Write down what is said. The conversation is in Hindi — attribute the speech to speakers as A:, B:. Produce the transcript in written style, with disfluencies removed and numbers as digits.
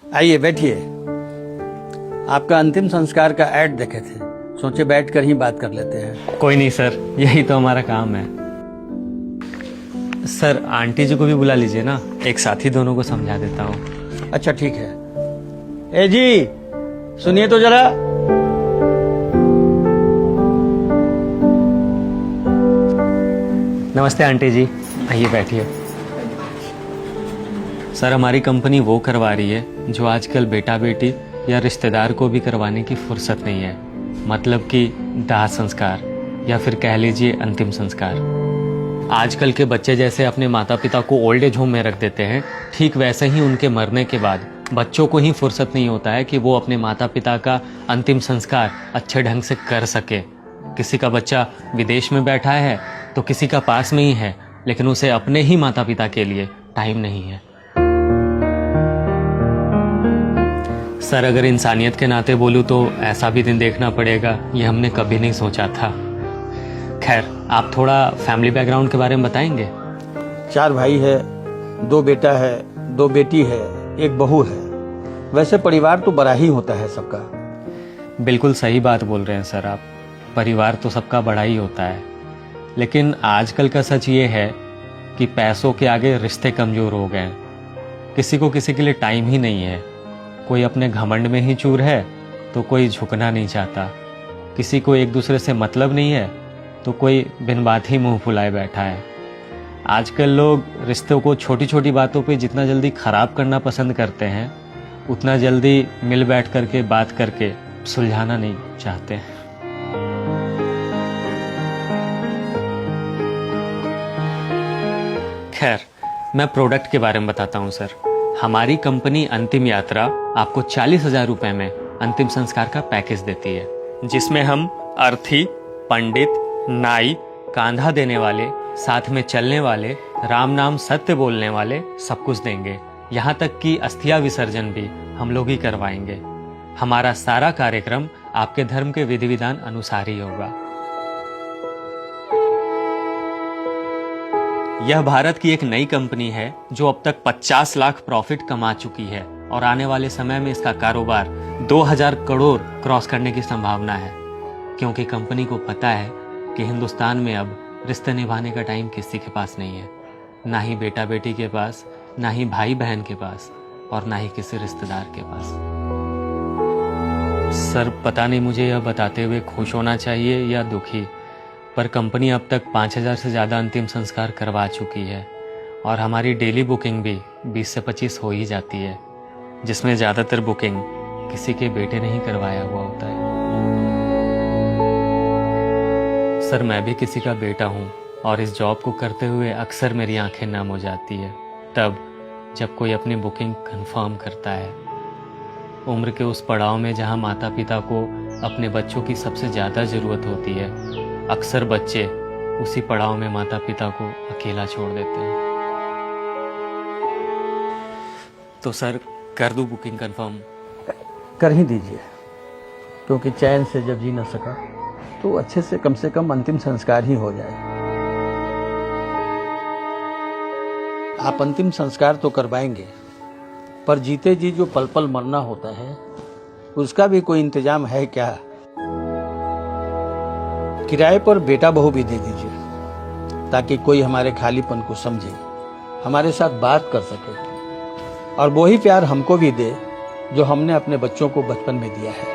A: आइए बैठिए। आपका अंतिम संस्कार का ऐड देखे थे, सोचे बैठकर ही बात कर लेते हैं।
B: कोई नहीं सर, यही तो हमारा काम है। सर आंटी जी को भी बुला लीजिए ना, एक साथ ही दोनों को समझा देता हूँ।
A: अच्छा ठीक है। ए जी सुनिए तो जरा।
B: नमस्ते आंटी जी, आइए बैठिए। सर हमारी कंपनी वो करवा रही है जो आजकल बेटा बेटी या रिश्तेदार को भी करवाने की फुर्सत नहीं है, मतलब कि दाह संस्कार या फिर कह लीजिए अंतिम संस्कार। आजकल के बच्चे जैसे अपने माता पिता को ओल्ड एज होम में रख देते हैं, ठीक वैसे ही उनके मरने के बाद बच्चों को ही फुर्सत नहीं होता है कि वो अपने माता पिता का अंतिम संस्कार अच्छे ढंग से कर सके। किसी का बच्चा विदेश में बैठा है तो किसी का पास में ही है, लेकिन उसे अपने ही माता पिता के लिए टाइम नहीं है। सर अगर इंसानियत के नाते बोलूं तो ऐसा भी दिन देखना पड़ेगा, ये हमने कभी नहीं सोचा था। खैर आप थोड़ा फैमिली बैकग्राउंड के बारे में बताएंगे?
A: 4 भाई है, 2 बेटा है, 2 बेटी है, 1 बहू है। वैसे परिवार तो बड़ा ही होता है सबका।
B: बिल्कुल सही बात बोल रहे हैं सर आप, परिवार तो सबका बड़ा ही होता है। लेकिन आजकल का सच ये है कि पैसों के आगे रिश्ते कमजोर हो गए हैं। किसी को किसी के लिए टाइम ही नहीं है। कोई अपने घमंड में ही चूर है तो कोई झुकना नहीं चाहता। किसी को एक दूसरे से मतलब नहीं है तो कोई बिन बात ही मुंह फुलाए बैठा है। आजकल लोग रिश्तों को छोटी छोटी बातों पे जितना जल्दी खराब करना पसंद करते हैं, उतना जल्दी मिल बैठ करके बात करके सुलझाना नहीं चाहते। खैर मैं प्रोडक्ट के बारे में बताता हूँ सर। हमारी कंपनी अंतिम यात्रा आपको 40,000 रुपए में अंतिम संस्कार का पैकेज देती है, जिसमें हम अर्थी, पंडित, नाई, कांधा देने वाले, साथ में चलने वाले, राम नाम सत्य बोलने वाले सब कुछ देंगे। यहाँ तक कि अस्थिया विसर्जन भी हम लोग ही करवाएंगे। हमारा सारा कार्यक्रम आपके धर्म के विधि विधान अनुसार ही होगा। यह भारत की एक नई कंपनी है जो अब तक 50 लाख प्रॉफिट कमा चुकी है और आने वाले समय में इसका कारोबार 2000 करोड़ क्रॉस करने की संभावना है, क्योंकि कंपनी को पता है कि हिंदुस्तान में अब रिश्ते निभाने का टाइम किसी के पास नहीं है, ना ही बेटा बेटी के पास, ना ही भाई बहन के पास, और ना ही किसी रिश्तेदार के पास। सर पता नहीं मुझे यह बताते हुए खुश होना चाहिए या दुखी, पर कंपनी अब तक 5000 से ज़्यादा अंतिम संस्कार करवा चुकी है और हमारी डेली बुकिंग भी 20 से 25 हो ही जाती है, जिसमें ज़्यादातर बुकिंग किसी के बेटे ने ही करवाया हुआ होता है। सर मैं भी किसी का बेटा हूँ और इस जॉब को करते हुए अक्सर मेरी आंखें नम हो जाती है तब जब कोई अपनी बुकिंग कंफर्म करता है। उम्र के उस पड़ाव में जहाँ माता पिता को अपने बच्चों की सबसे ज़्यादा ज़रूरत होती है, अक्सर बच्चे उसी पड़ाव में माता पिता को अकेला छोड़ देते हैं। तो सर कर दूं बुकिंग कंफर्म?
A: कर ही दीजिए, क्योंकि चैन से जब जी न सका तो अच्छे से कम अंतिम संस्कार ही हो जाए। आप अंतिम संस्कार तो करवाएंगे, पर जीते जी जो पल पल मरना होता है उसका भी कोई इंतजाम है क्या? किराए पर बेटा बहू भी दे दीजिए ताकि कोई हमारे खालीपन को समझे, हमारे साथ बात कर सके और वही प्यार हमको भी दे जो हमने अपने बच्चों को बचपन में दिया है।